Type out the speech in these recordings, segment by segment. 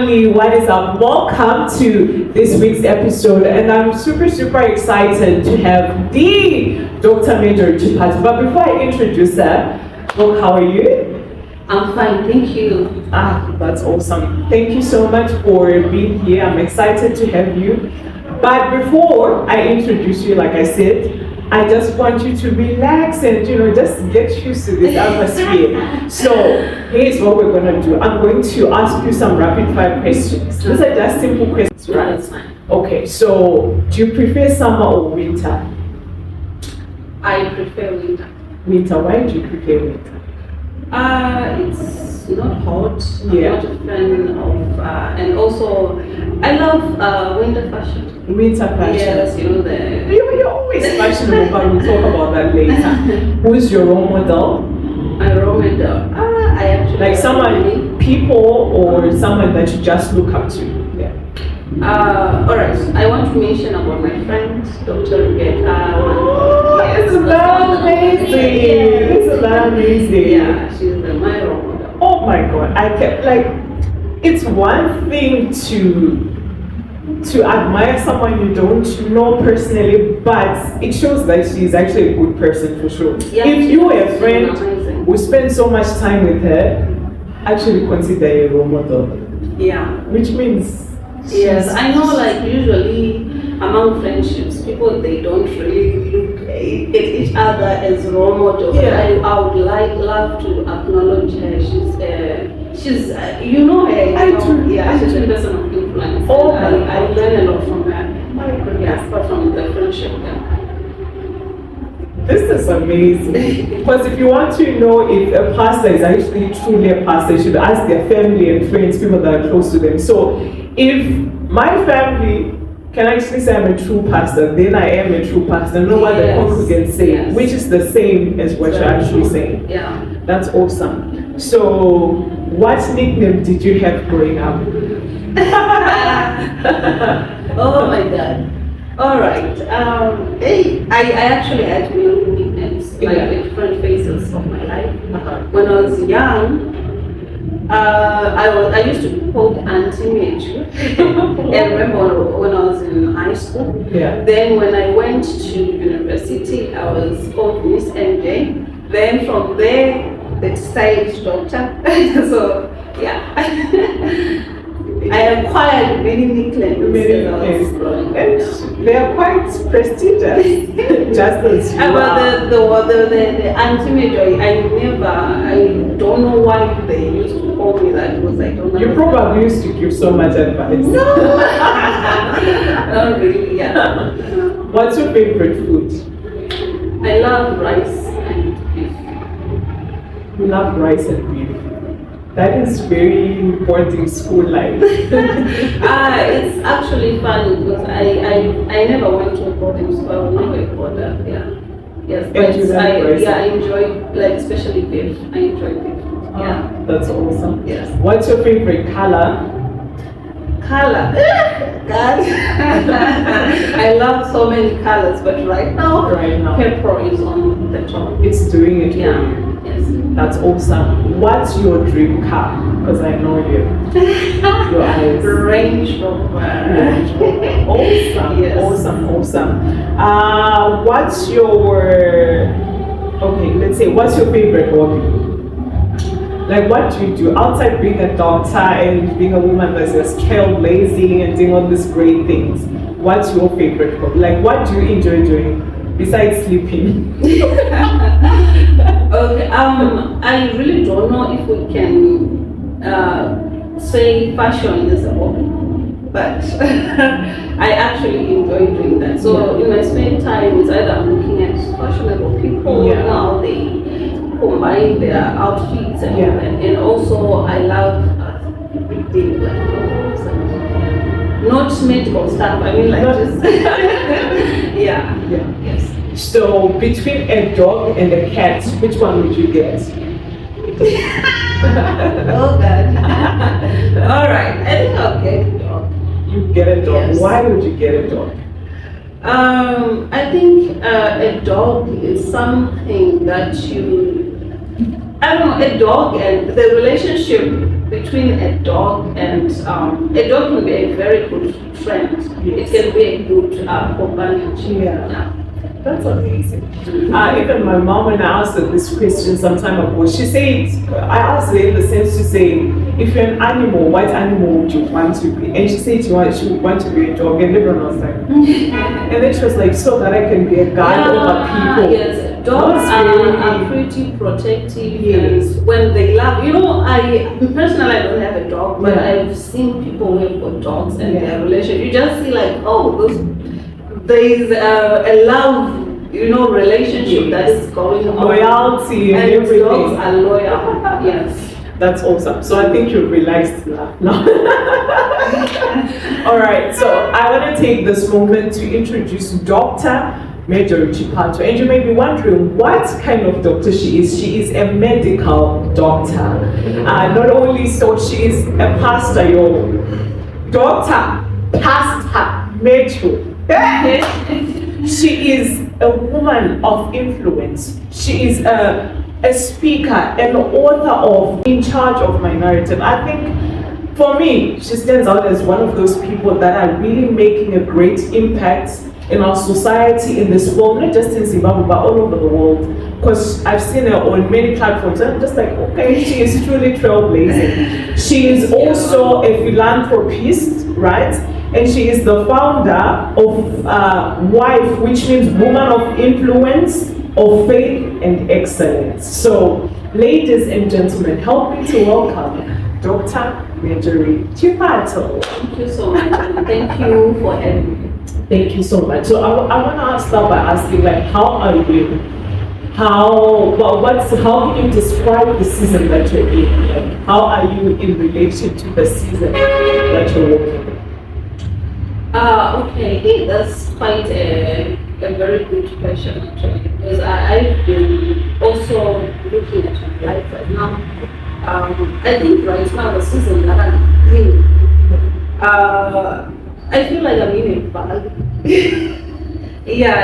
family, what is up? Welcome to this week's episode, and I'm super excited to have the Dr. Merjory Chipato. But before I introduce her, well, how are you? I'm fine, thank you. That's awesome. Thank you so much for being here. I'm excited to have you. But before I introduce you, like I said, I just want you to relax and just get used to this atmosphere. So here's what we're gonna do. I'm going to ask you some rapid fire questions. These are just simple questions, right? That's fine. Okay, so do you prefer summer or winter? I prefer winter. Winter. Why do you prefer winter? It's not hot. Yeah. I'm not a fan of, and also I love winter fashion. Winter fashion. Yes, You're always fashionable, but we'll talk about that later. Who's your role model? My role model. I actually Like someone, people, or someone that you just look up to? Yeah. Alright, I want to mention about my friend, Dr. Rebecca. Isn't that amazing? Isn't that amazing? Yeah, she's my role model. Oh my god, I kept it's one thing to admire someone you don't know personally, but it shows that she's actually a good person for sure. Yeah, if you were a friend amazing. who spend so much time with her, actually consider a role model. Yeah. Which means yes, I know usually among friendships, people they don't really look at each other as role models. Yeah. I would love to acknowledge her. She's you know her. I do. Yeah, she's a person of influence. Oh and my I learn a lot from her. My goodness. Yeah, apart from the friendship. Yeah. This is amazing. Because if you want to know if a pastor is actually truly a pastor, you should ask their family and friends, people that are close to them. So if my family can actually say I'm a true pastor, then I am a true pastor, no what the congregants say, Yes. which is the same as what you're actually saying. Yeah. That's awesome. So what nickname did you have growing up? Oh my God. All right. I actually had many nicknames, different phases of my life. When I was young, I used to be called Auntie Merjory. And remember when I was in high school. Yeah. Then when I went to university, I was called Miss MJ. Then from there, they decided doctor. So yeah. I acquired many nicknames. And they are quite prestigious. Just as you are. The Auntie Merjory, I don't know why they used to call me that because I don't know. You probably used to give so much advice. No! Not really, yeah. What's your favorite food? I love rice and beef. You love rice and beef. That is very boarding school life. It's actually fun because I never went to a boarding school. I was never a boarder. Yeah. Yes, but I enjoy especially beef. I enjoy beef. Yeah. That's awesome. Yes. What's your favorite color? Color. God. I love so many colors, but right now, purple is on the top. It's doing it for you. Yes. That's awesome. What's your dream car? Because I know you. Your eyes. Range Rover. Awesome. Yes. Awesome. What's your favorite hobby? Like, what do you do outside being a doctor and being a woman that's just trailblazing and doing all these great things? What's your favorite hobby? Like, what do you enjoy doing besides sleeping? Okay. I really don't know if we can say fashion is a hobby, but I actually enjoy doing that. So in my spare time, it's either I'm looking at fashionable people now they combine their outfits and also I love reading novels and not medical stuff. I mean just yes. So between a dog and a cat, which one would you get? Oh God. All right, I think I'll get a dog. You get a dog. Yes. Why would you get a dog? I think a dog is something that I don't know, a dog and the relationship between a dog and a dog can be a very good friend. Yes. It can be a good companionship. Yeah. That's amazing. Even my mom, when I asked her this question some time ago, she said, I asked her in the sense to say, if you're an animal, what animal would you want to be? And she said she would want to be a dog, and everyone was like, and then she was like, so that I can be a guide over people. Yes, dogs are pretty protective. Yes. And when they love, I personally I don't have a dog, but I've seen people who have got dogs and their relationship. You just see like, there's a love, relationship that is going on. Loyalty and everything. Dogs are loyal. Yes. That's awesome. So I think you've realized that now. All right. So I want to take this moment to introduce Dr. Merjory Chipato. And you may be wondering what kind of doctor she is. She is a medical doctor. Not only so, she is a pastor, Dr. Pastor Merjory. She is a woman of influence. She is a speaker, an author of In Charge of My Narrative. I think for me, she stands out as one of those people that are really making a great impact in our society, in this world, not just in Zimbabwe, but all over the world. Because I've seen her on many platforms, and I'm just like, okay, she is truly trailblazing. She is also a philanthropist, right? And she is the founder of WIFE, which means Woman of Influence, of Faith and Excellence. So, ladies and gentlemen, help me to welcome Dr. Merjory Chipato. Thank you so much, and thank you for having me. Thank you so much. So I want to start by asking, like, how are you? How can you describe the season that you're in? Like, how are you in relation to the season that you're working in? Okay, that's quite a very good question actually, because I've been also looking at my life right now. I think right now the season that I'm in, I feel like I'm in a bag. Yeah,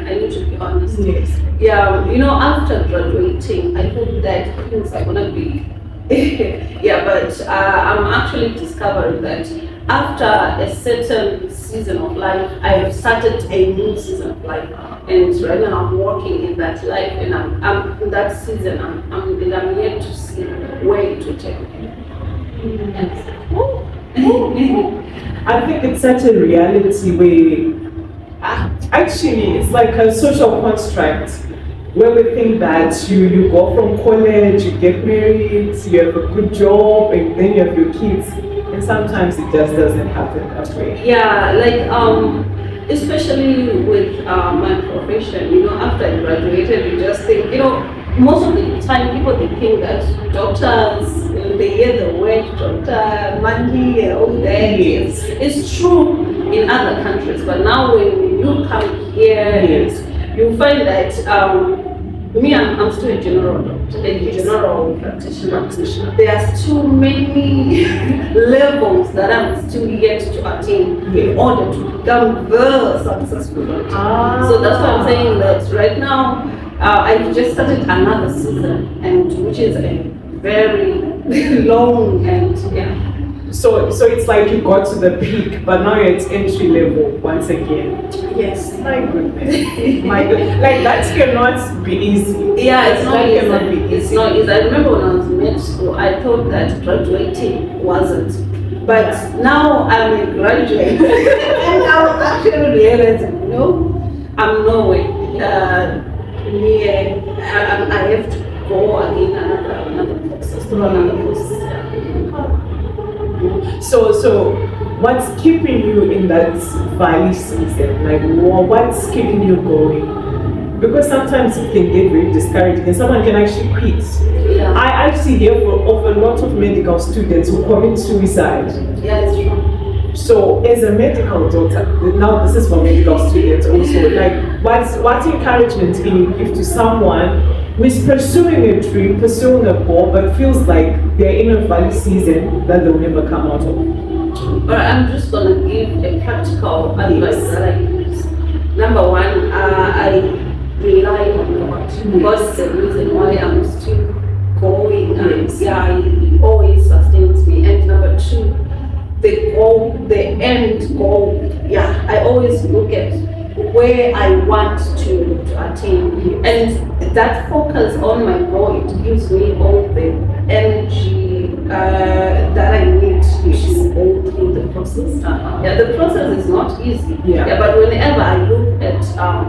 I need to be honest. Yes. Yeah, after graduating, I thought that things are gonna be but I'm actually discovering that after a certain season of life, I have started a new season of life, and right now I'm working in that life, and I'm in that season. I'm yet to see where it will take me. I think it's such a reality where actually it's like a social construct where we think that you go from college, you get married, you have a good job, and then you have your kids. And sometimes it just doesn't happen that way. Yeah, like especially with my profession, after I graduated, you just think, most of the time people they think that doctors, they hear the word doctor, money, and all that. Yes. It's true in other countries, but now when you come here, Yes. you find that I'm still a general doctor, a general practitioner. There are too many levels that I'm still yet to attain in order to become the successful doctor. So that's why I'm saying that right now I've just started another season, and which is a very long and So it's like you got to the peak, but now it's entry level once again. Yes. My goodness. My goodness. Like that cannot be easy. Yeah, it's not That easy. cannot be easy. It's not easy. I remember when I was in med school, I thought that graduating wasn't. But now I'm a graduate, and I'm actually realizing, I'm nowhere near. I have to go again another process, through another process. So what's keeping you in that valley season? Like what's keeping you going? Because sometimes it can get very discouraging and someone can actually quit. Yeah. I actually hear of a lot of medical students who commit suicide. Yeah, it's true. So as a medical doctor, now this is for medical students also, like what encouragement can you give to someone who is pursuing a dream, pursuing a goal, but feels like they're in a valley season that they'll never come out of? But I'm just gonna give a practical advice that I use. Number one, I rely on God. God is the reason why I'm still going. Yes. Yeah, it always sustains me. And number two, the goal, the end goal. Yeah, I always look at where I want to attain, and that focus on my goal, it gives me all the energy that I need to go through the process. Yeah, the process is not easy. Yeah. But whenever I look at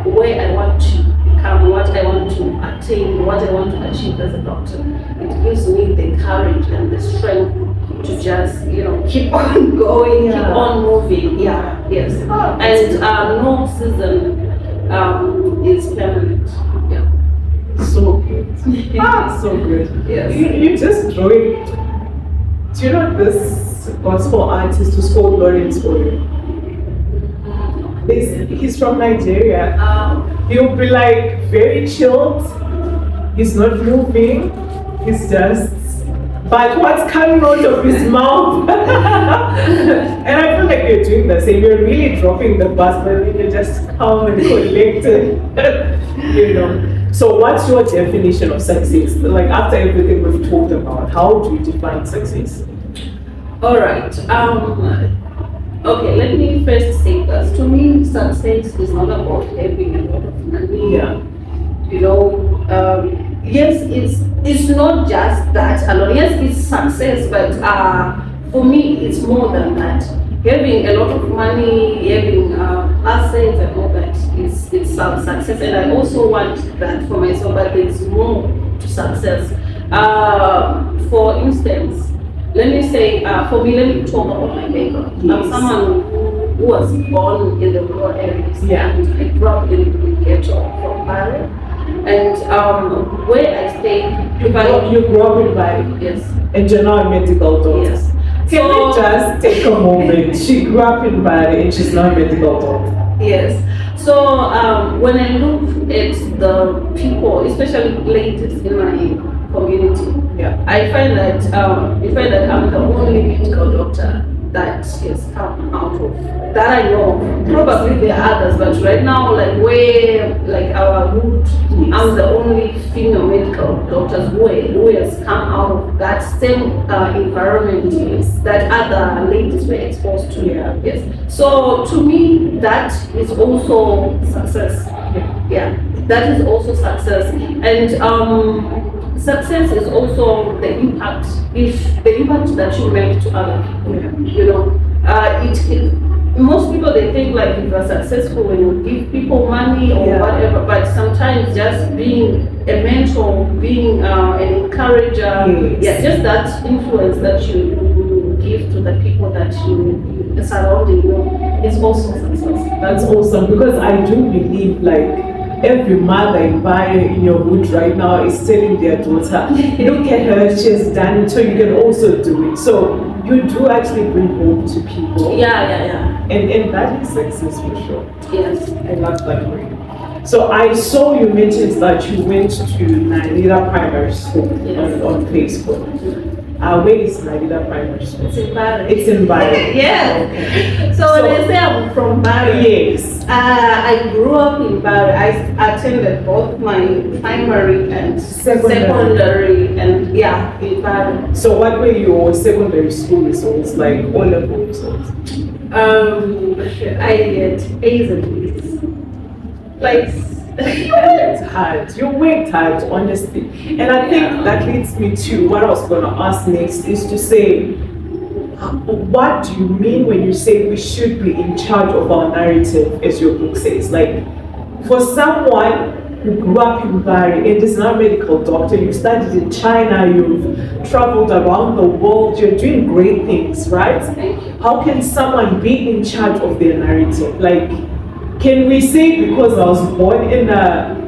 where I want to become, what I want to attain, what I want to achieve as a doctor, it gives me the courage and the strength to just, keep on going, keep on moving. Yeah, yes. And no season is permanent. Yeah. So good. So good. Yes. You just drawing. Do you know this gospel artist who's called Lawrence Oyo? He's from Nigeria. He'll be like very chilled. He's not moving. He's just. But what's coming out of his mouth? And I feel like you're doing the same. You're really dropping the bus, but then you're just calm and collected. So what's your definition of success? Like after everything we've talked about, how do you define success? All right. Okay, let me first say this. To me, success is not about having a lot of money. Yeah. Yes, it's not just that alone. Yes, it's success, but for me, it's more than that. Having a lot of money, having assets and all that is success, and I also want that for myself. But there's more to success. For instance, let me say, for me, let me talk about my background. I'm someone who was born in the rural areas. Yeah. And I grew up in the ghetto from Bari. And where I stayed, You grew up in Bali? yes. And you're now a medical doctor? Yes. Can we just take a moment? She grew up in Bali and she's now a medical doctor. Yes. So when I look at the people, especially ladies in my community, Yeah. I find that I'm the only medical doctor that has come out of that I know. Probably there are others, but right now, our root, I'm the only female medical doctor who has come out of that same environment that other ladies were exposed to. Yeah. Yes. So to me, that is also success. Yeah, that is also success, and success is also the impact. If the impact that you make to other people, most people they think like if you're successful when you give people money or whatever, but sometimes just being a mentor, being an encourager, just that influence that you give to the people that you surrounding you is also success. That's awesome, because I do believe like every mother in your hood right now is telling their daughter, look at her, she has done it, so you can also do it. So you do actually bring hope to people. Yeah. And that is success for sure. Yes. I love that way. So I saw you mentioned that you went to Naida Primary School on Facebook. Where is Naida Primary School? It's in Bari. It's in Bari. Yes. Okay. So when I say I'm from Bari, yes. I grew up in Bari. I attended both my primary and secondary and in Bari. So what were your secondary school results, like O-level results? I get A's and B's. You worked hard, honestly. And I think that leads me to what I was going to ask next, is to say, what do you mean when you say we should be in charge of our narrative, as your book says? Like, for someone who grew up in Bari and is now a medical doctor, you studied in China, you've traveled around the world, you're doing great things, right? How can someone be in charge of their narrative? Like, can we say because I was born in a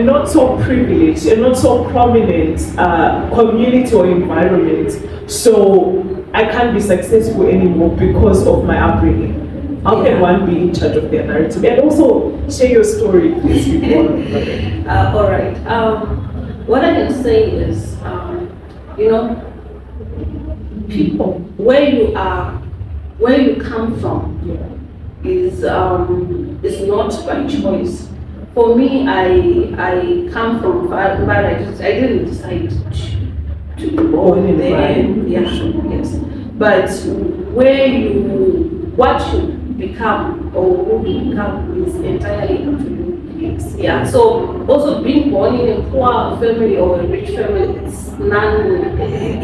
not so privileged, a not so prominent community or environment, so I can't be successful anymore because of my upbringing? How can one be in charge of their narrative? And also share your story, please. All right. What I can say is, people, where you are, where you come from, is not by choice. for me, I come from marriage. I didn't decide to be born there. Yeah, yes. But what you become or who you become is entirely up to you. Yes. Yeah. So also being born in a poor family or a rich family,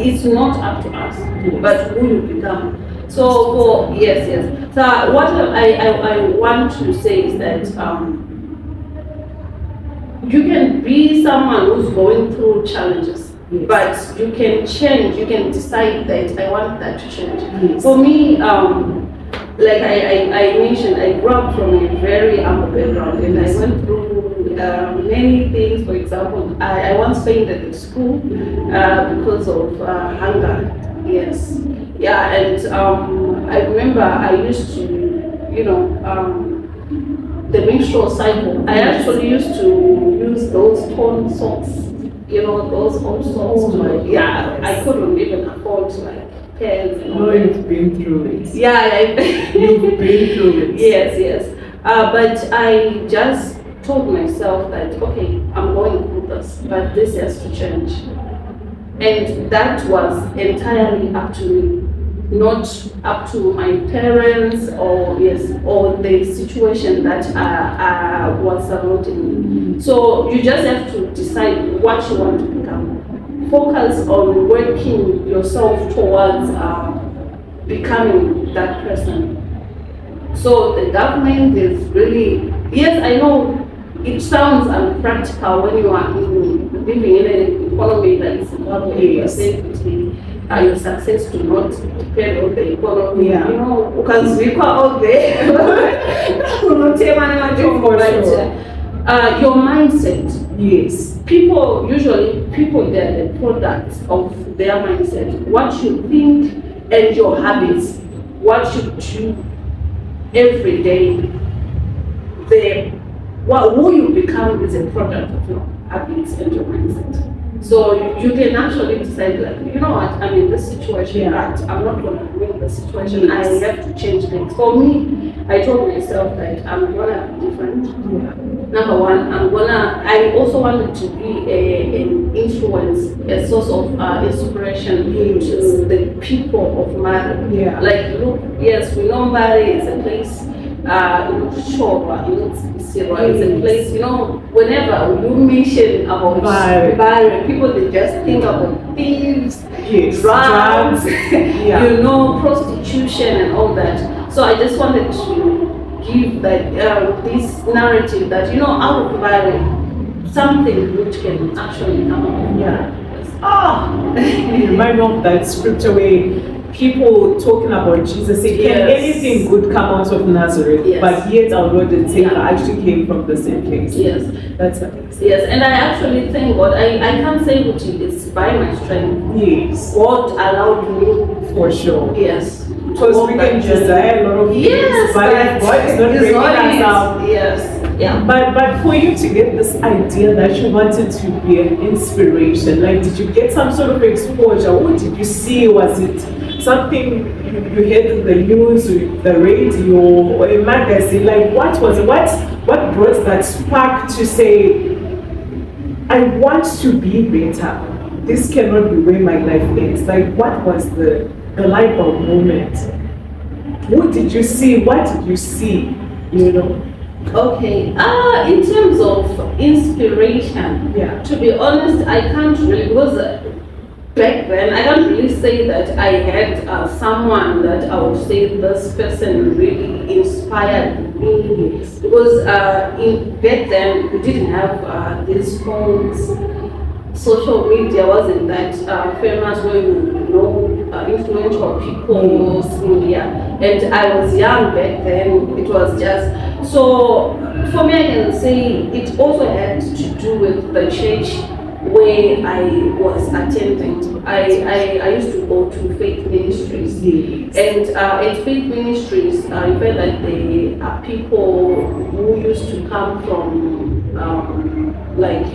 it's not up to us, but who you become. So yes. So what I want to say is that you can be someone who's going through challenges, but you can change. You can decide that I want that to change. Yes. For me, like I mentioned, I grew up from a very humble background, and I went through many things. For example, I once fainted at school because of hunger. Yes, yeah, and I remember I used to, the menstrual cycle. I actually used to use those torn socks, those old socks. I couldn't even afford like pairs. You've been through it. Yeah, you've been through it. Yes. But I just told myself that okay, I'm going through this, but this has to change, and that was entirely up to me. Not up to my parents or the situation that was surrounding me. So you just have to decide what you want to become. Focus on working yourself towards becoming that person. So the government is really, yes, I know it sounds unpractical when you are living in an economy that is Zimbabwe. Your success do not depend on the economy. Yeah. Ukazvikwa out there. Your mindset. Yes. People, they're the product of their mindset. What you think and your habits, what you do every day, who you become is a product of your habits and your mindset. So you can actually decide, like, you know what, I'm in this situation, but I'm not going to win the situation. I have to change things. For me, I told myself that I'm going to be different. Yeah. Number one, I also wanted to be an influence, a source of inspiration to the people of Mali. Yeah. Like, look, yes, we know Mali is a place, it's a place, whenever you mention about Zimbabwe, people, they just think about thieves, drugs, prostitution and all that. So I just wanted to give that this narrative that, out of Zimbabwe, something good can actually come out. You remind me of that scripture where people talking about Jesus say, can anything good come out of Nazareth? Yes. But yet our Lord and Savior actually came from the same place. Yes. That's amazing. Yes, and I actually thank God. I can't say that it's by my strength. Yes. God allowed me. For sure. Yes. Because we can desire a lot of things, but if God is not bringing us out. Yes. Yeah. But for you to get this idea that you wanted to be an inspiration, like, did you get some sort of exposure? What did you see? Was it something you heard in the news, the radio, or a magazine? Like, what was it? What brought that spark to say, I want to be better? This cannot be where my life ends. Like, what was the light bulb moment? What did you see? What did you see? Okay. In terms of inspiration, to be honest, I can't really, because back then I can't really say that I had someone that I would say this person really inspired me, because back then we didn't have these phones. Social media wasn't that famous where you know influential people. And I was young back then. It was just so for me. I can say it also had to do with the church where I was attending. I used to go to faith ministries, and at faith ministries, I felt like there are people who used to come from like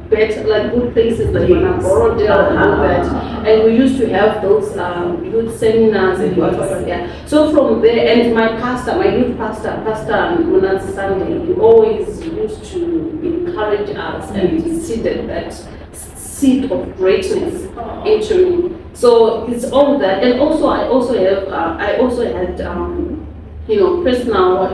good places like Borodale and all that, and we used to have those youth seminars and whatever. So from there, and my youth pastor, Pastor Munaz Sunday, he always used used to encourage us and seeded that seed of greatness into me. So it's all that, and also I also had personal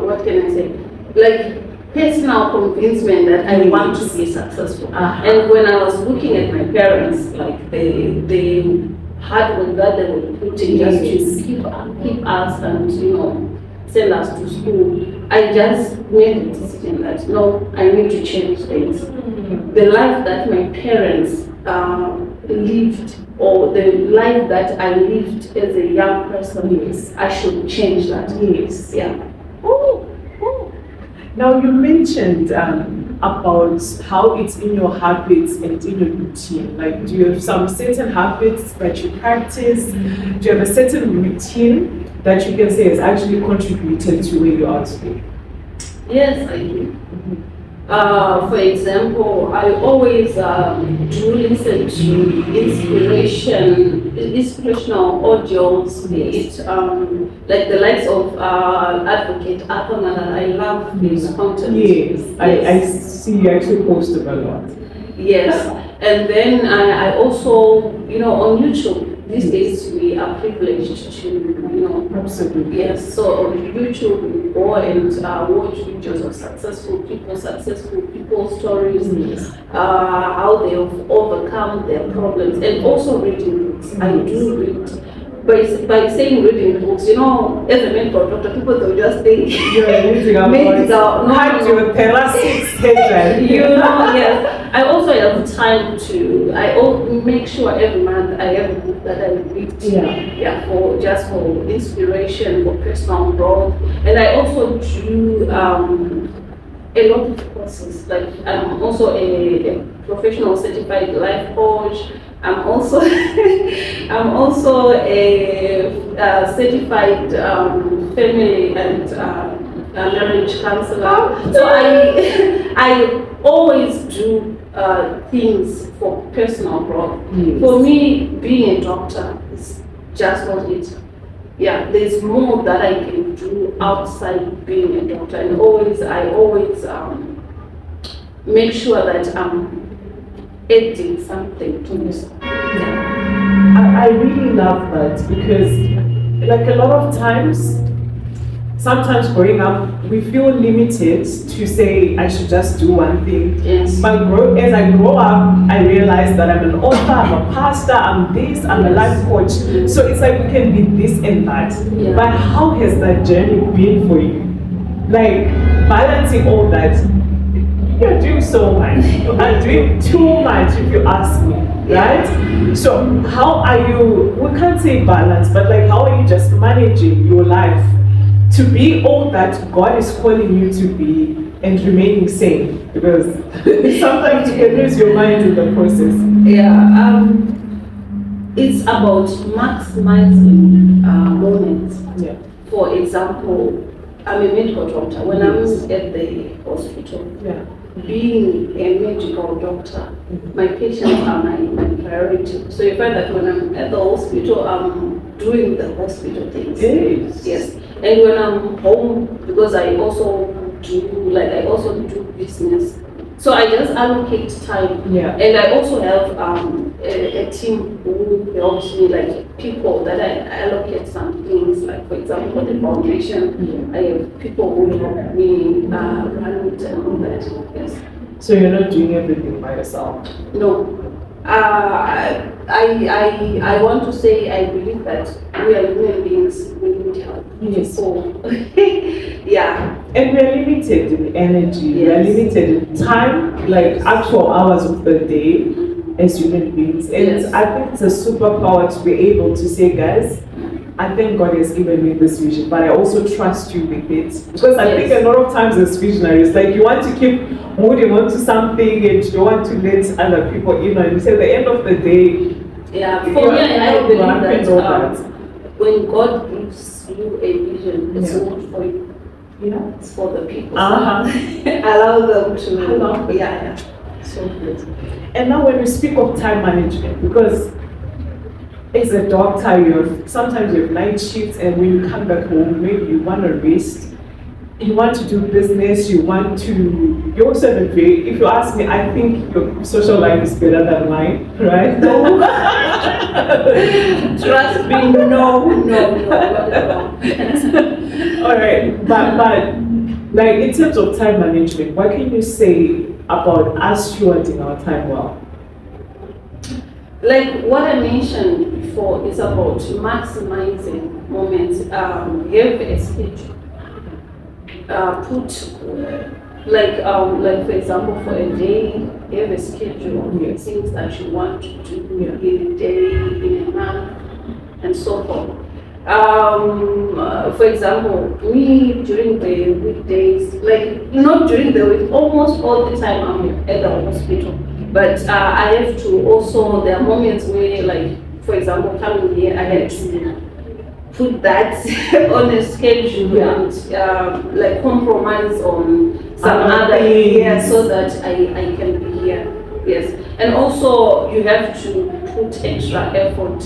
what can I say, like personal convincement that I want to be successful. And when I was looking at my parents, like the hard work that they were putting just to keep us and send us to school, I just made the decision that no, I need to change things. The life that my parents lived, or the life that I lived as a young person, I should change that. Yes. Yeah. Now you mentioned about how it's in your habits and in your routine. Like, do you have some certain habits that you practice? Do you have a certain routine that you can say has actually contributed to where you are today? Yes, I do. For example, I always do listen to inspirational audios, be it like the likes of Advocate Akamana. I love his content. Yes, I see you actually post them a lot. Yes, and then I also, on YouTube, these days we are privileged to, Absolutely. Yes, so on YouTube we go and watch videos of successful people's stories, how they have overcome their problems, and also reading books. I do read. By saying reading books, as a medical doctor, people will just think you're medical. Yes. I also have time to. I make sure every month I have a book that I read. For inspiration, for personal growth, and I also do a lot of courses. Like I'm also a professional certified life coach. I'm also a certified family and marriage counselor. So I always do things for personal growth. Yes. For me, being a doctor is just not it. Yeah, there's more that I can do outside being a doctor, and I always make sure that I'm adding something to this. I really love that because, like a lot of times, sometimes growing up, we feel limited to say I should just do one thing. Yes. But as I grow up, I realize that I'm an author, I'm a pastor, I'm this, I'm a life coach. So it's like we can be this and that. Yeah. But how has that journey been for you? Like balancing all that. You're doing so much. You are doing too much if you ask me, right? So how are you, we can't say balance, but like how are you just managing your life to be all that God is calling you to be and remaining sane? Because sometimes you can lose your mind in the process. Yeah, it's about maximizing moments. Yeah. For example, I'm a medical doctor. When I'm at the hospital, being a medical doctor, my patients are my priority. So you find that when I'm at the hospital, I'm doing the hospital things. Yes. And when I'm home, because I also do business. So I just allocate time. Yeah. And I also have a team who helps me, like people that I allocate some things, like for example, for the foundation, I have people who help me run it and all that. Yes. So you're not doing everything by yourself? No. I want to say I believe that we are human beings, we need help. Yes. So, yeah. And we are limited in energy, we are limited in time, like actual hours of the day as human beings. And I think it's a superpower to be able to say, guys, I think God has given me this vision, but I also trust you with it. Because I think a lot of times as visionaries, like you want to keep holding on to something and you don't want to let other people in. And you say at the end of the day, for me, I believe that when God gives you a vision, it's not for you. It's for the people. Allow them to. So good. And now when we speak of time management, because as a doctor, sometimes you have night shifts, and when you come back home, maybe you want to rest. you want to do business, you also have a very, if you ask me, I think your social life is better than mine, right? No. Trust me, no, not at all. All right, but like in terms of time management, what can you say about us stewarding our time well? Like what I mentioned before is about maximizing moments. Have a schedule. Put like for example, for a day, have a schedule of Yes. things that you want to do Yeah. in a day, in a month, and so forth. For example, me during the weekdays, like not during the week, almost all the time I'm at the hospital. But I have to also, there are moments where, like, for example, coming here, I had to put that on a schedule and like compromise on some other area so that I can be here. Yes. And also you have to put extra effort.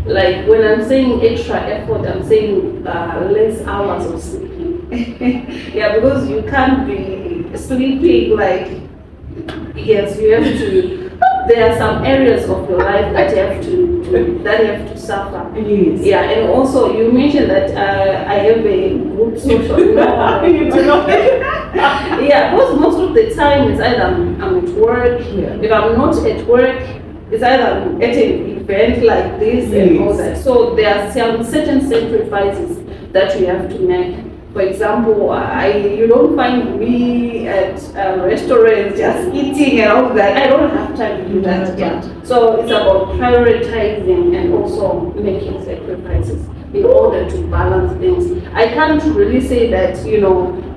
Like when I'm saying extra effort, I'm saying less hours of sleeping. Yeah, because you can't be sleeping like, yes, you have to. There are some areas of your life that you have to suffer. Yes. Yeah, and also you mentioned that I have a group social. No, You do not. yeah, because most of the time it's either I'm at work. Yeah. If I'm not at work, it's either I'm at an event like this and all that. So there are some certain sacrifices that we have to make. For example, you don't find me at restaurants just eating and all that. I don't have time to do that. Yeah. So it's about prioritizing and also making sacrifices in order to balance things. I can't really say that,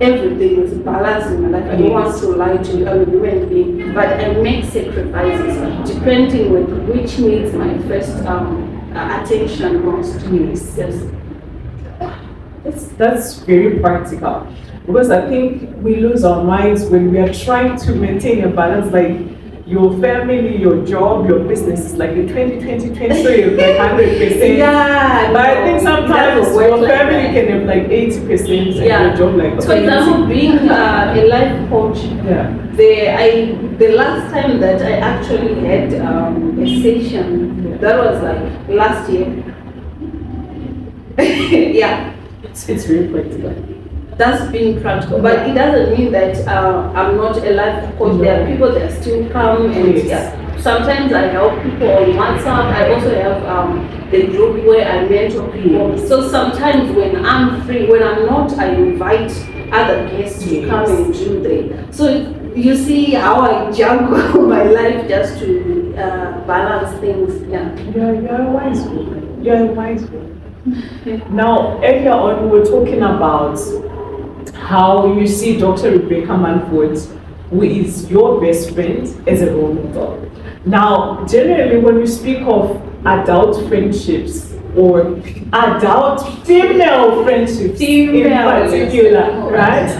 everything is balanced in my life. I don't want to lie to you, I'm a human being, but I make sacrifices depending with which needs my first attention most. Yes. That's very practical, because I think we lose our minds when we are trying to maintain a balance, like your family, your job, your business is like a 20-20-20, so you're like 100%. Yeah. But I think sometimes your family can have like 80% and your job like 20%. For example, being a life coach, the last time that I actually had a session, that was like last year. Yeah. It's very practical. That's being practical, but it doesn't mean that I'm not a life coach. There are people that still come, and sometimes I help people on WhatsApp. I also have the group where I mentor people. So sometimes when I'm free, when I'm not, I invite other guests to come and do that. So you see how I juggle my life just to balance things. Yeah. You're a wise woman. You're a wise woman. Now, earlier on, we were talking about how you see Dr. Rebecca Manford, who is your best friend, as a role model. Now, generally, when we speak of adult friendships or adult female friendships in particular, right?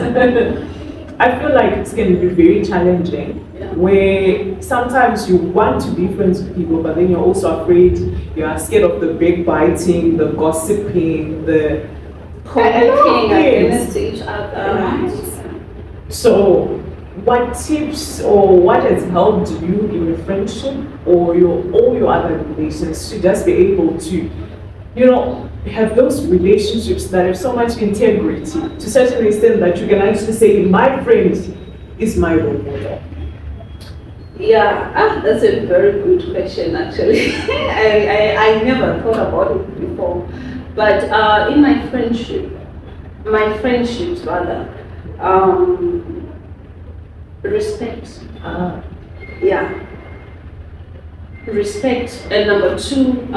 I feel like it's going to be very challenging, where sometimes you want to be friends with people, but then you're also afraid, you are scared of the backbiting, the gossiping, the competing against each other. So, what tips or what has helped you in your friendship or all your other relations to just be able to, have those relationships that have so much integrity to such an extent that you can actually say, my friend is my role model? Yeah, that's a very good question actually. I never thought about it before. But in my friendships rather, respect. Yeah. Respect. And number two,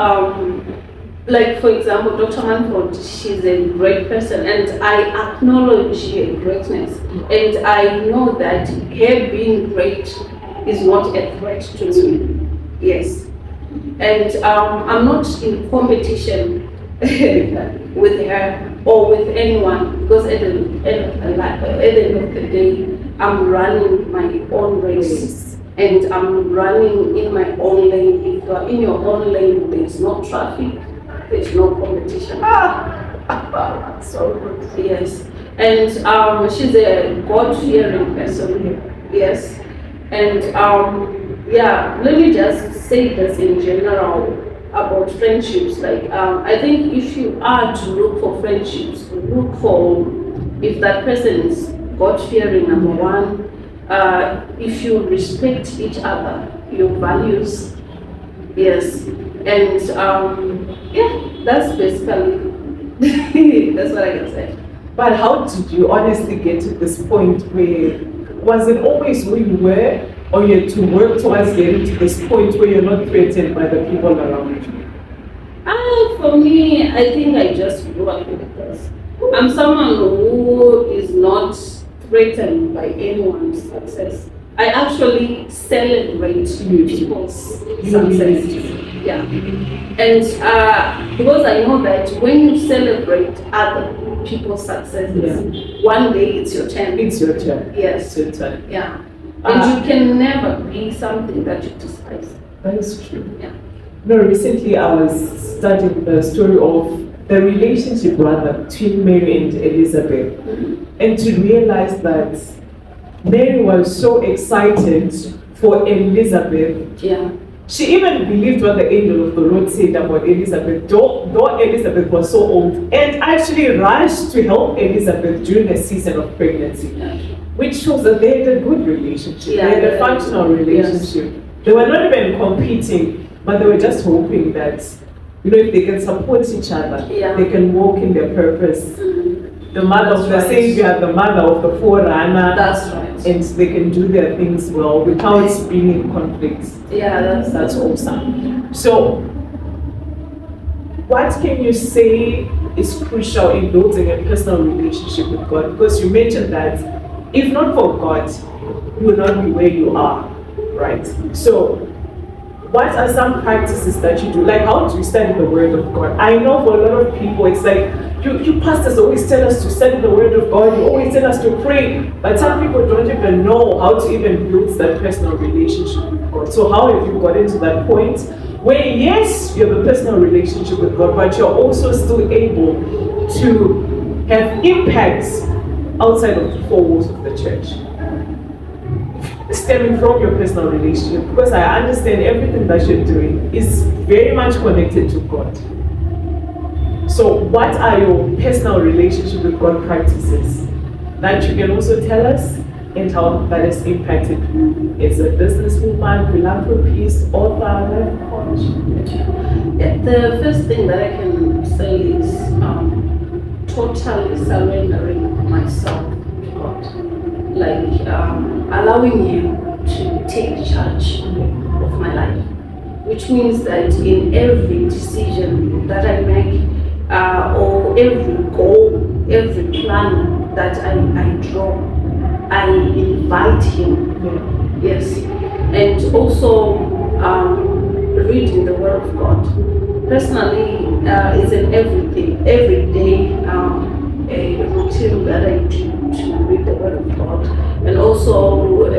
like for example, Dr. Manford, she's a great person and I acknowledge her greatness. And I know that her being great is not a threat to me. Yes. And I'm not in competition with her or with anyone, because at the end of the day, I'm running my own race and I'm running in my own lane. If you are in your own lane, there's no traffic, there's no competition. So good. Yes. And she's a God-fearing person. Yes. And yeah, let me just say this in general about friendships. Like I think if you are to look for friendships, look for if that person is God-fearing, number one. If you respect each other, your values, yes, and yeah, that's basically that's what I can say. But how did you honestly get to this point where, was it always where you were, or you had to work towards getting to this point where you're not threatened by the people around you? For me, I think I just grew up with this. I'm someone who is not threatened by anyone's success. I actually celebrate people's success. Yeah. And because I know that when you celebrate other people's successes, one day it's your turn. It's your turn. Yes. It's your turn. Yeah. And you can never be something that you despise. That is true. Yeah. No, recently I was studying the story of the relationship rather between Mary and Elizabeth, and to realize that Mary was so excited for Elizabeth. Yeah. She even believed what the angel of the Lord said about Elizabeth, though Elizabeth was so old, and actually rushed to help Elizabeth during the season of pregnancy, which shows that they had a good relationship, they had a functional relationship. Yes. They were not even competing, but they were just hoping that, you know, if they can support each other, they can walk in their purpose. The mother of the Savior, the mother of the forerunner. That's right. And they can do their things well without being in conflict. Yeah, that's awesome. So, what can you say is crucial in building a personal relationship with God? Because you mentioned that if not for God, you will not be where you are, right? So, what are some practices that you do? Like, how do you study the Word of God? I know for a lot of people, it's like, you pastors always tell us to study the Word of God, you always tell us to pray, but some people don't even know how to even build that personal relationship with God. So how have you gotten to that point where, yes, you have a personal relationship with God, but you're also still able to have impacts outside of the four walls of the church? Stemming from your personal relationship, because I understand everything that you're doing is very much connected to God. So what are your personal relationship with God practices that you can also tell us, and how that has impacted you as a businesswoman, philanthropist, author, life coach? Yeah, the first thing that I can say is totally surrendering myself to God. Like allowing Him to take charge of my life, which means that in every decision that I make, or every goal, every plan that I draw, I invite Him. Yes, and also reading the Word of God. Personally, it's an everyday a routine that I do to read the Word of God, and also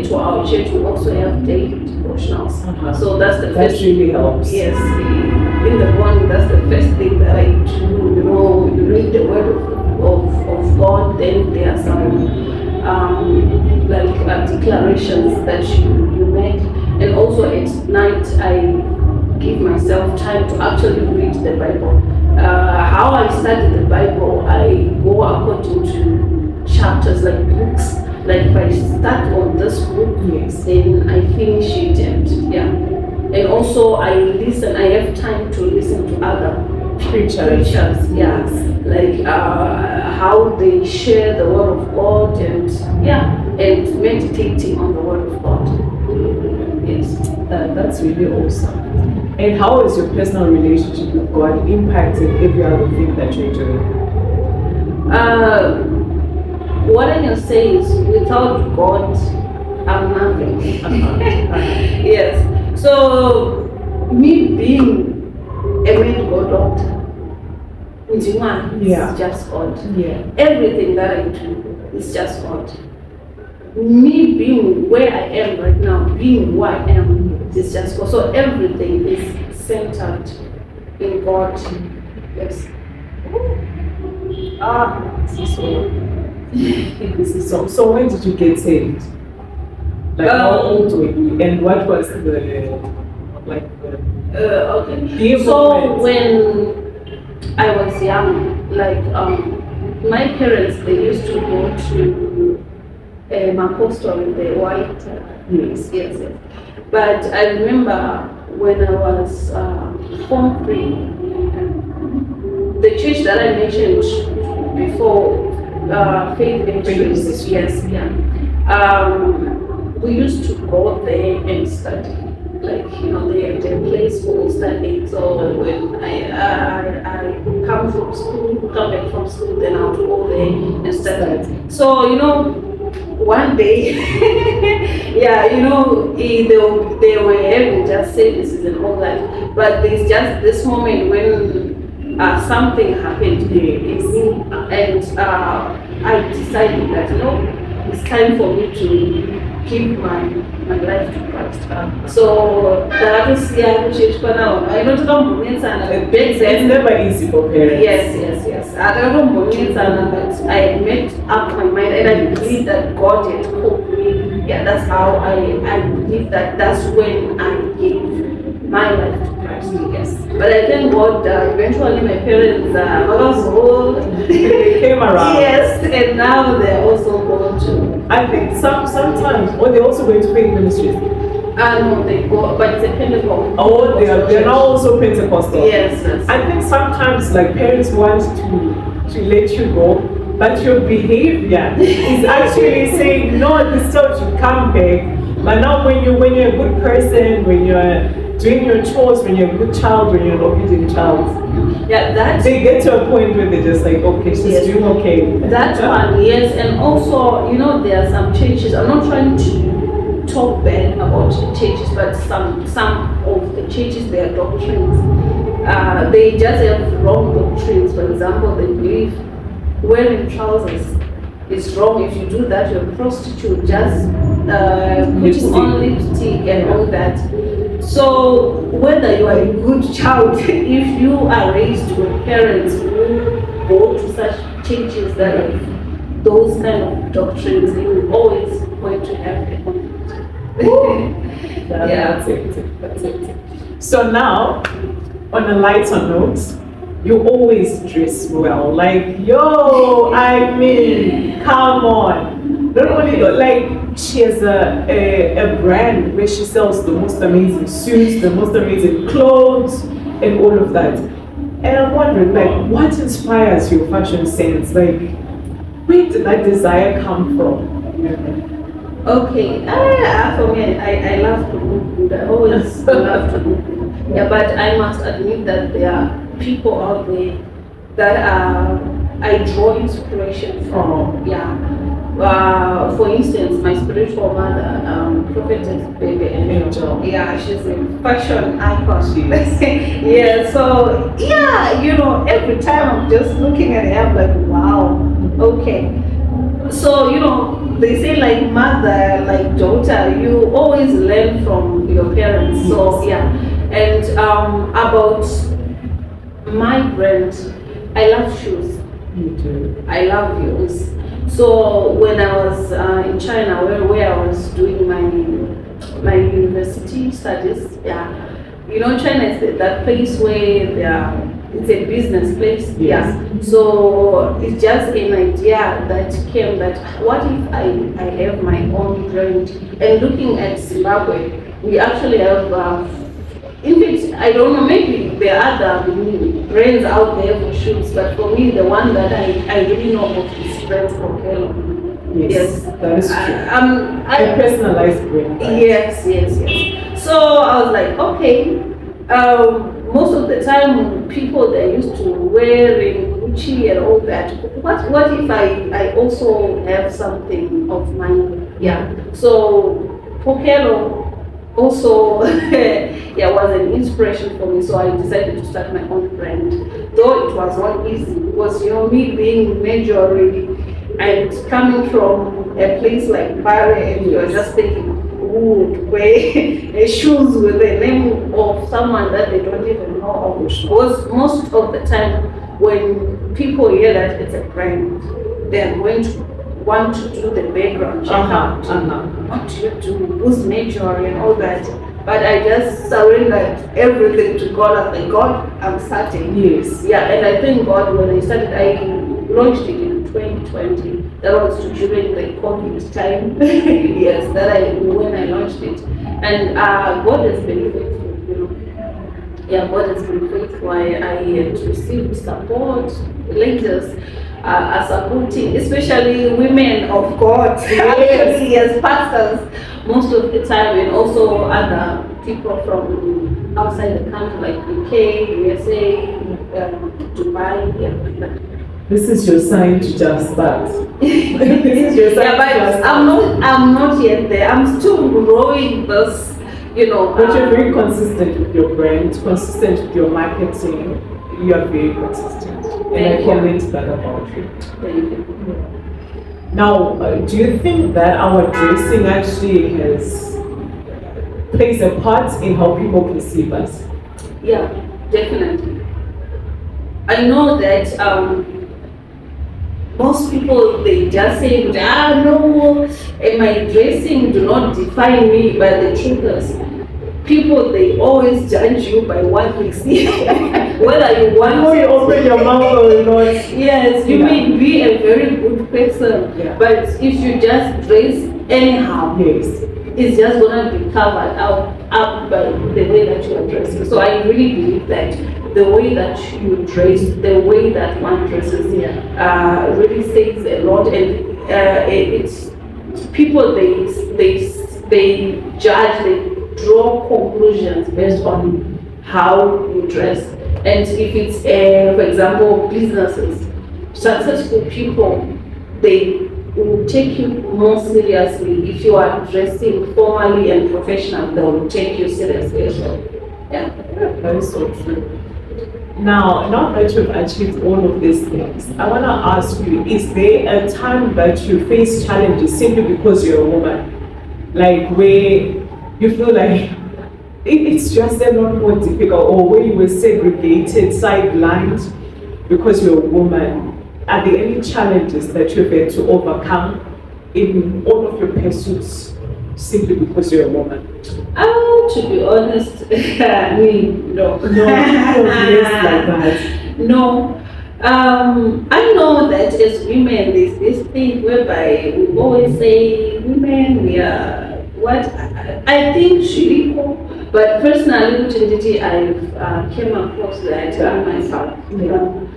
to our church we also have daily devotionals. So that's the first. That really helps. Yes, in the morning, that's the first thing that I do. You know, you read the Word of God. Then there are some declarations that you make, and also at night I give myself time to actually read the Bible. How I study the Bible, I go according to chapters, like books. Like if I start on this book, then I finish it, and and also I listen. I have time to listen to other preachers. Like how they share the Word of God, and meditating on the Word of God. Yes, that's really awesome. And how has your personal relationship with God impacted every other thing that you're doing? What I can say is, without God, I'm nothing. Yes. So, me being a medical doctor, is just God. Yeah. Everything that I do is just God. Me being where I am right now, being who I am, is just God. So everything is centered in God. Yes. So So when did you get saved? Like how old were you? And what was the okay. So when I was young, like my parents, they used to go to Maposto in the white yes. But I remember when I was Form 3, the church that I mentioned before, Faith Ministries, yes, yeah. We used to go there and study. Like, the place for studying. So when I come back from school, then I would go there and study. So, one day, they were having just services and all that. But there's just this moment when something happened in me, and I decided that, it's time for me to give my life to Christ. So that is I don't know it's never easy for parents. Yes. I don't know but I made up my mind and I believe that God had called me. Yeah, that's how I believe that's when I gave my life to Christ. Yes. But I thank God eventually my parents was old. They came around. Yes, and now they're also going to. I think sometimes, or they also going to Faith Ministries. No, they go, but it's a Pentecostal. Oh, they're now also Pentecostal. Yes. I think sometimes like parents want to let you go, but your behavior is actually saying no. This child should come back. But now when you're a good person, when you're doing your chores, when you're a good child, when you're an obedient child, they get to a point where they're just like, okay, she's doing okay. That one, yes, and also there are some churches. I'm not trying to talk bad about churches, but some of the churches, their doctrines, they just have wrong doctrines. For example, they believe wearing trousers is wrong. If you do that, you're a prostitute. Just putting on lipstick and all that. So whether you are a good child, if you are raised with parents who go to such churches that have those kind of doctrines, you're always going to have a conflict. That's it. So now, on a lighter note, you always dress well. Like, I mean, come on. Not only like she has a brand where she sells the most amazing suits, the most amazing clothes, and all of that. And I'm wondering, like, what inspires your fashion sense? Like, where did that desire come from? Okay, for me, I love to look good. I always love to look good. Yeah, but I must admit that there are people out there that I draw inspiration from. Yeah. For instance, my spiritual mother, Prophetess Baby Angel. Yeah, she's a fashion icon. So every time I'm just looking at her, I'm like, wow, okay. So they say like mother, like daughter, you always learn from your parents. Yes. So and about my brand, I love shoes. You too. I love heels. So when I was in China, where I was doing my university studies, China is that place where it's a business place. Yes. Yeah. So it's just an idea that came that what if I have my own brand? And looking at Zimbabwe, we actually have. In fact, I don't know, maybe there are other brands out there for shoes, but for me, the one that I really know of is brand Consolata. Yes, that is true. A personalized brand. Right? Yes. So I was like, okay, most of the time, people they're used to wearing Gucci and all that. What if I also have something of mine? Yeah. So Pokelo also was an inspiration for me, so I decided to start my own brand. Though it was not easy, because me being Merjory and coming from a place like Paris, and you're just thinking who would wear shoes with the name of someone that they don't even know of. Because most of the time when people hear that it's a brand, they're going to want to do the background check out. What do you do? Who's Merjory and all that? But I just surrendered everything to God. I was like, God, I'm starting. Yes. Yeah, and I thank God when I started, I launched it in 2020. That was during the COVID time. Yes, when I launched it. And God has been faithful, you know. Yeah, God has been faithful. I had received support. Leaders are supporting, especially women of God. Yes, pastors most of the time, and also other people from outside the country, like UK, USA, Dubai. Yeah. This is your sign to just start. This is your sign Yeah, but to just I'm not yet there. I'm still growing this, you know. But you're very consistent with your brand, consistent with your marketing. You are very consistent, and I comment that about you. Thank you. Now, do you think that our dressing actually plays a part in how people perceive us? Yeah, definitely. I know that most people, they just say, no, and my dressing do not define me. But the truth is, people, they always judge you by what they see. Whether you want Before you open your mouth or not. Yes, you may be a very good person, but if you just dress anyhow, yes, it's just gonna be covered up by the way that you are dressing. So I really believe that the way that you dress, the way that one dresses, really says a lot, and it's people, they judge, they draw conclusions based on how you dress. And if it's, for example, businesses, successful people, they will take you more seriously. If you are dressing formally and professional, they will take you seriously as well. Yeah. That is so true. Now that you've achieved all of these things, I want to ask you, is there a time that you face challenges simply because you're a woman? Like where you feel like it's just a lot more difficult, or where you were segregated, sidelined because you're a woman? Are there any challenges that you've had to overcome in all of your pursuits simply because you're a woman? To be honest, no. No, yes, like that. No. I know that as women, there's this thing whereby we always say, women, we are what I think should equal. But personally, I've came across that myself. You know,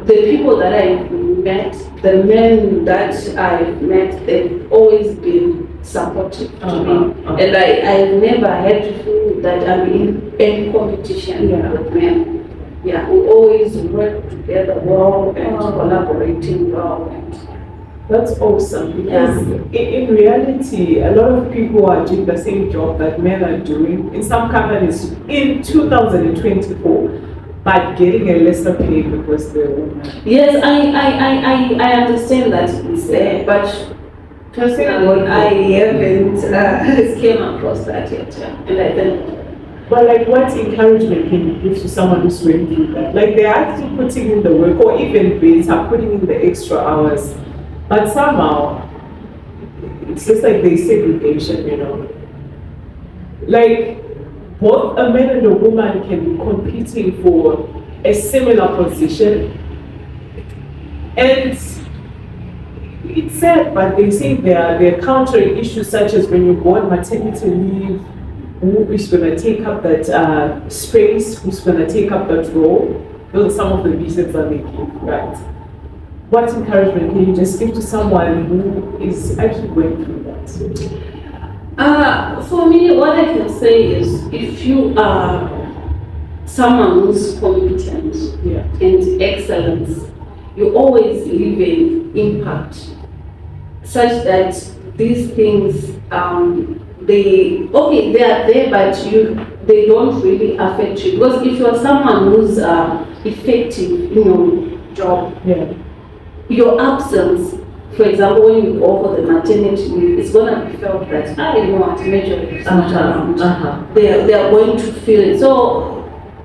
the people that I've met, the men that I've met, they've always been supportive to me, and I've never had to feel that I'm in any competition with men. Yeah, we always work together well and collaborating well. That's awesome, because in reality, a lot of people are doing the same job that men are doing in some companies in 2024, but getting a lesser pay because they're women. Yes, I understand that it's there, but personally, I haven't came across that yet. And I think. But like, what encouragement can you give to someone who's going through that? Like, they're actually putting in the work, or even better, putting in the extra hours, but somehow it's just like there's segregation, you know. Like, both a man and a woman can be competing for a similar position, and it's sad, but they say they're countering issues such as when you go on maternity leave, who is going to take up that space, who's going to take up that role. Those are some of the reasons that they give, right? What encouragement can you just give to someone who is actually going through that? For me, what I can say is, if you are someone who's competent and excellence, you always leave an impact such that these things, they are there, but they don't really affect you. Because if you're someone who's effective in your job, your absence, for example, when you go for the maternity leave, it's gonna be felt that you know what, Merjory is not around. They are going to feel it. So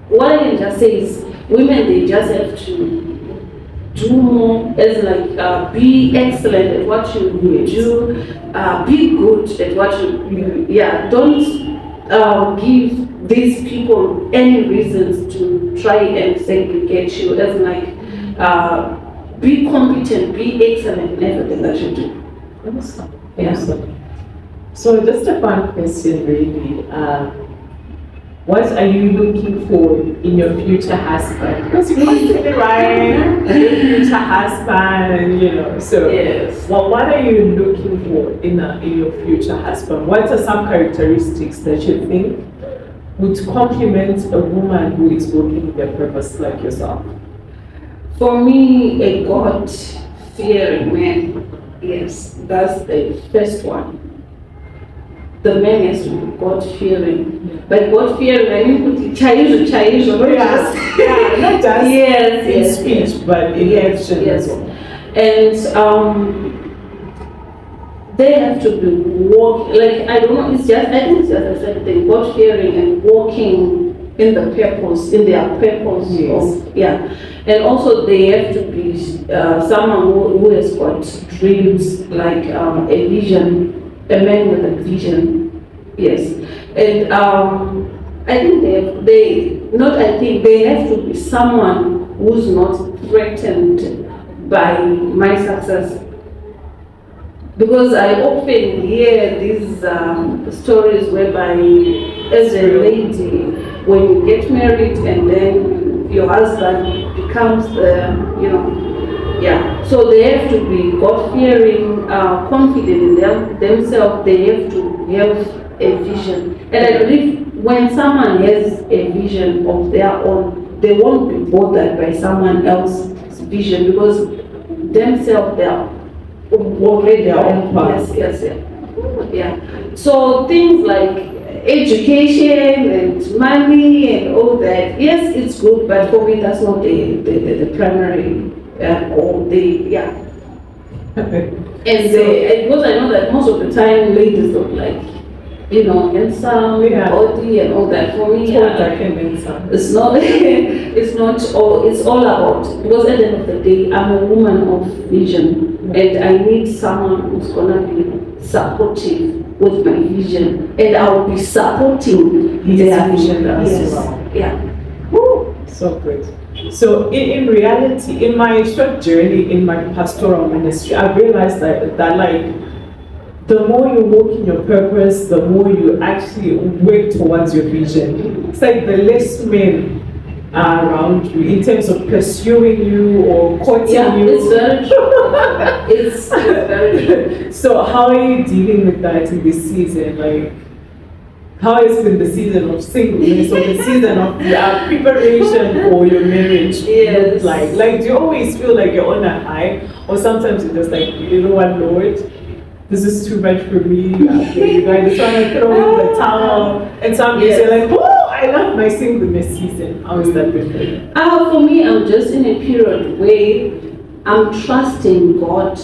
what I can just say is, women, they just have to do more, as like be excellent at what you do, be good at what you don't give these people any reasons to try and segregate you, as like be competent, be excellent in everything that you do. Awesome. Yeah. Awesome. So just a fun question really. What are you looking for in your future husband? Because you constantly right, your future husband, you know. So, Yes. well, what are you looking for in your future husband? What are some characteristics that you think would complement a woman who is working in their purpose like yourself? For me, a God-fearing man. Yes, that's the first one. The man has to be God-fearing. By God-fearing, I mean put chayizo, Not just in yes, speech, but in action as well. And they have to be walking, like, I don't know, I think it's just the same thing, God-fearing and walking in the purpose, in their purpose. Yes. And also they have to be someone who has got dreams, like a vision, a man with a vision. Yes. And I think they have to be someone who's not threatened by my success. Because I often hear these stories whereby, as a lady, when you get married and then your husband becomes so they have to be God-fearing, confident in themselves. They have to have a vision. And I believe when someone has a vision of their own, they won't be bothered by someone else's vision, because themselves, they are already their own path. Yeah. So things like education and money and all that, yes, it's good, but for me that's not the primary goal. And because I know that most of the time ladies don't like, handsome, body and all that. For me, it's not. It's all about, because at the end of the day, I'm a woman of vision, and I need someone who's gonna be supportive with my vision, and I'll be supporting their vision as well. Yeah. Woo. So great. So in reality, in my short journey in my pastoral ministry, I realized that like, the more you walk in your purpose, the more you actually work towards your vision. It's like the less men are around you in terms of pursuing you or courting you. It's very true. It's very true. So how are you dealing with that in this season? Like, how has been the season of singleness or the season of preparation for your marriage? Yes. Like, do you always feel like you're on a high, or sometimes you're just like, you know what, Lord, this is too much for me. You guys just want to throw in the towel, and some days you're like, oh, I love my singleness season. How is that been for you? For me, I'm just in a period where I'm trusting God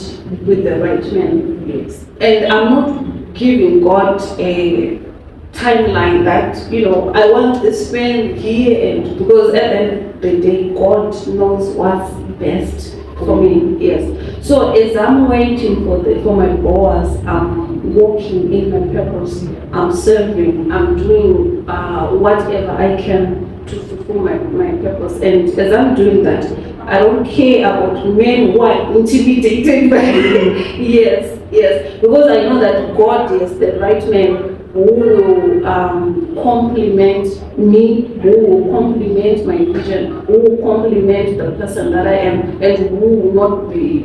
with the right man. Yes. And I'm not giving God a timeline that, I want this man here, and because at the end of the day, God knows what's best for me. Yes. So as I'm waiting for my boss, I'm walking in my purpose. I'm serving. I'm doing whatever I can to fulfill my purpose. And as I'm doing that, I don't care about men who are intimidated by me. Yes. Because I know that God is the right man who will complement me, who will complement my vision, who will complement the person that I am, and who will not be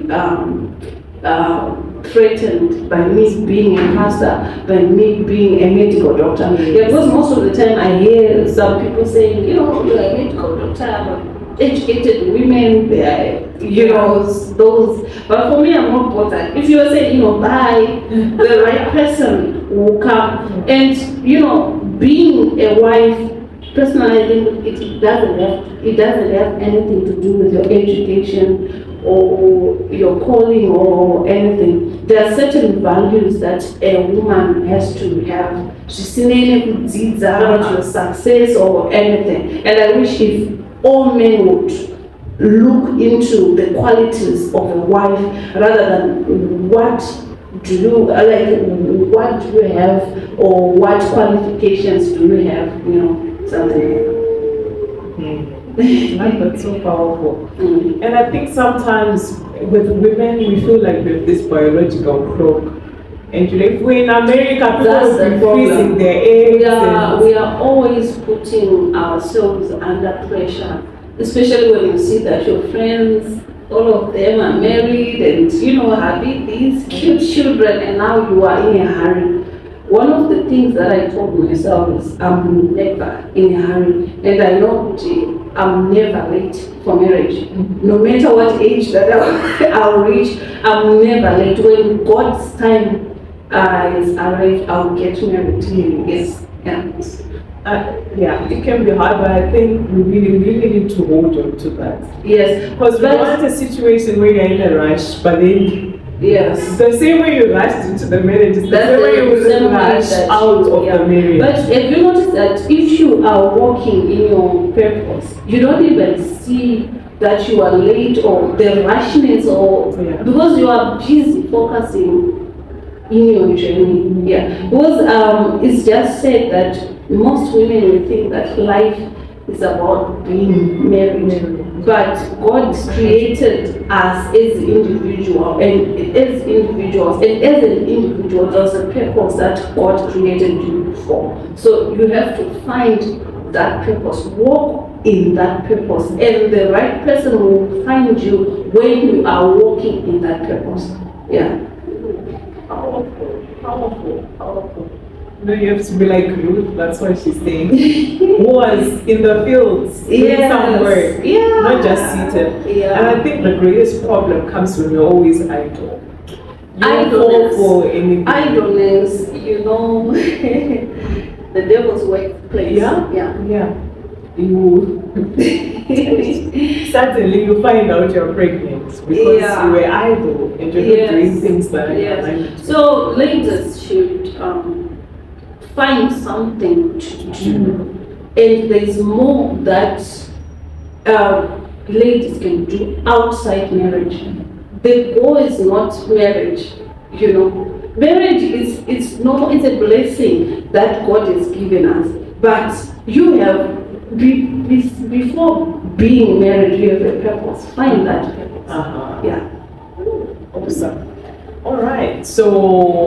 threatened by me being a pastor, by me being a medical doctor. Yeah, because most of the time I hear some people saying, you're a medical doctor, but educated women, they are, those. But for me, I'm not bothered. If you are saying, buy, the right person will come. And, being a wife, personally, I think it doesn't have anything to do with your education or your calling or anything. There are certain values that a woman has to have. She's seen about your success or anything. And I wish if all men would look into the qualities of a wife rather than what do you what do you have or what qualifications do you have, something. That's so powerful. And I think sometimes with women we feel like there's this biological clock. And if we're in America, That's the people are freezing problem. their eggs. We are always putting ourselves under pressure, especially when you see that your friends, all of them are married and having these cute children, and now you are in a hurry. One of the things that I told myself is I'm never in a hurry, and I know I'm never late for marriage. No matter what age that I'll reach, I'm never late. When God's time is arrived, I'll get married. Yes. Yeah, it can be hard, but I think we really need to hold on to that. Yes. Because we want a situation where you're in a rush, but then yes, the same way you rushed into the marriage is the same way you will rush out of the marriage. But have you noticed that if you are walking in your purpose, you don't even see that you are late or the rushness or because you are busy focusing in your journey. Yeah. Because it's just said that most women will think that life is about being married, but God created us as individuals, and as individuals, and as an individual, there's a purpose that God created you for. So you have to find that purpose, walk in that purpose, and the right person will find you when you are walking in that purpose. Yeah. Powerful. No, you have to be like Ruth, that's what she's saying. Who was in the fields doing some work, not just seated. Yeah. And I think the greatest problem comes when you're always idle. Idleness, the devil's workplace. Yeah. You suddenly you find out you're pregnant because you were idle and you're not doing things that are aligned. So ladies should find something to do, and there's more that ladies can do outside marriage. The goal is not marriage, Marriage is it's a blessing that God has given us, but you have before being married, you have a purpose. Find that purpose. Yeah. Awesome. All right. So,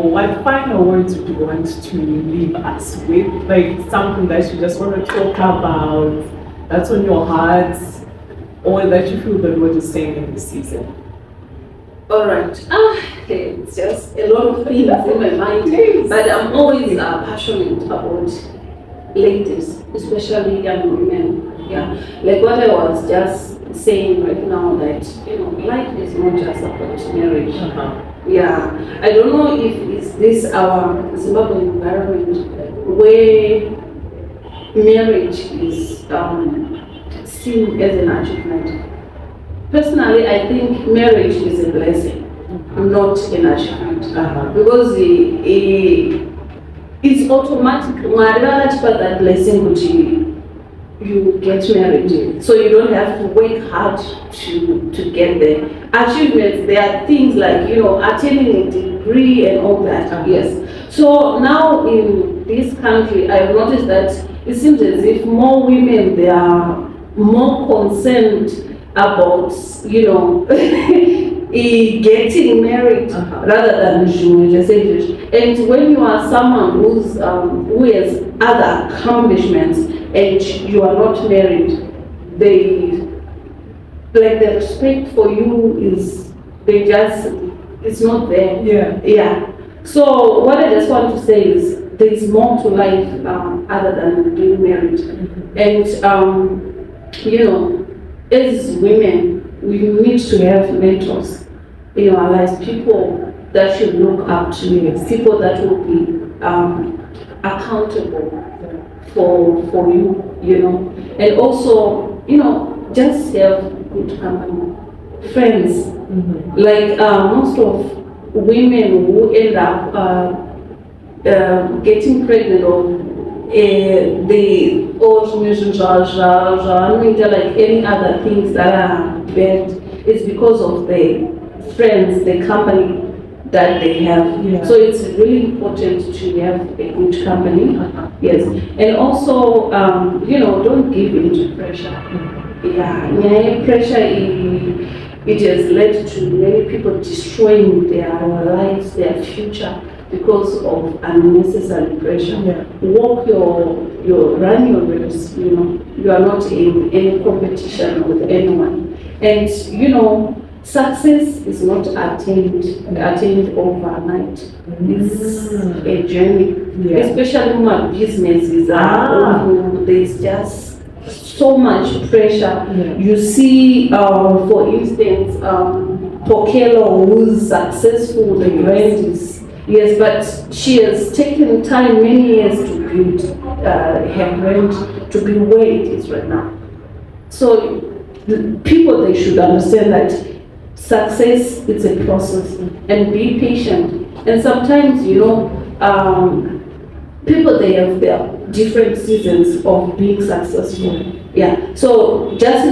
what final words would you want to leave us with? Like something that you just want to talk about, that's on your heart, or that you feel the Lord is saying in this season? All right. It's just a lot of things in my mind, but I'm always passionate about ladies, especially young women. Yeah, like what I was just saying right now, that life is not just about marriage. Yeah, I don't know if it's this our Zimbabwe environment where marriage is seen as an achievement. Personally, I think marriage is a blessing, not an achievement, because it's automatic. That blessing which you get married, so you don't have to work hard to get there. Achievements, there are things like attaining a degree and all that. Yes. So now in this country, I've noticed that it seems as if more women, they are more concerned about getting married rather than and when you are someone who has other accomplishments and you are not married, the respect for you is it's not there. Yeah. So what I just want to say is there is more to life other than being married. And as women, we need to have mentors in our lives, people that should look up to you, people that will be accountable for you, and also, just have good company, friends. Like most of women who end up getting pregnant or the old like any other things that are bad, it's because of the friends, the company that they have. Yeah. So it's really important to have a good company. Yes. And also, don't give in to pressure. Yeah, pressure, it has led to many people destroying their lives, their future, because of unnecessary pressure. Yeah. Run your race, you are not in any competition with anyone. And, success is not attained overnight. It's a journey. Yeah. Especially when businesses there's just so much pressure. Yeah. You see, for instance, Pokelo, who's successful, the brand is, yes, but she has taken time, many years to build her brand to be where it is right now. So the people, they should understand that success is a process, and be patient. And sometimes, people, they have their different seasons of being successful. Yeah. So just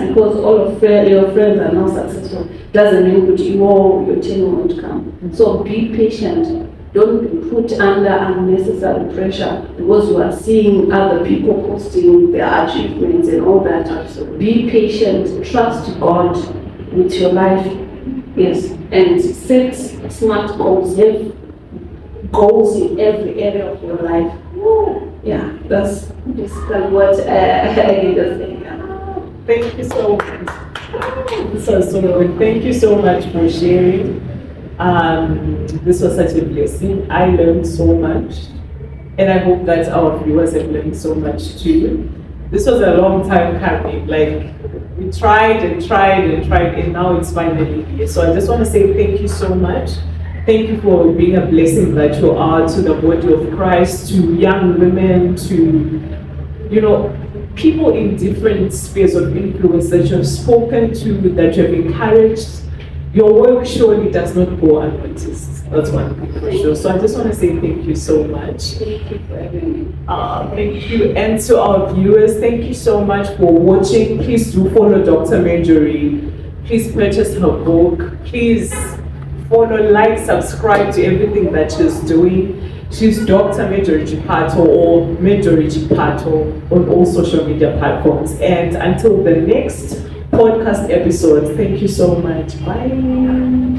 because all of your friends are not successful doesn't mean that your turn won't come. So be patient. Don't be put under unnecessary pressure because you are seeing other people posting their achievements and all that. Be patient. Trust God with your life. Yes. And set smart goals. Have goals in every area of your life. Yeah, that's basically what I can just say. Thank you so much. This was so good. Thank you so much for sharing. This was such a blessing. I learned so much, and I hope that our viewers have learned so much too. This was a long time coming. Like, we tried and tried and tried, and now it's finally here. So I just want to say thank you so much. Thank you for being a blessing that you are to the body of Christ, to young women, to, people in different spheres of influence that you have spoken to, that you have encouraged. Your work surely does not go unnoticed. That's one thing for sure. So I just want to say thank you so much. Thank you for having me. Thank you. And to our viewers, thank you so much for watching. Please do follow Dr. Merjory. Please purchase her book. Please follow, like, subscribe to everything that she's doing. She's Dr. Merjory Chipato or Merjory Chipato on all social media platforms. And until the next podcast episode, thank you so much. Bye.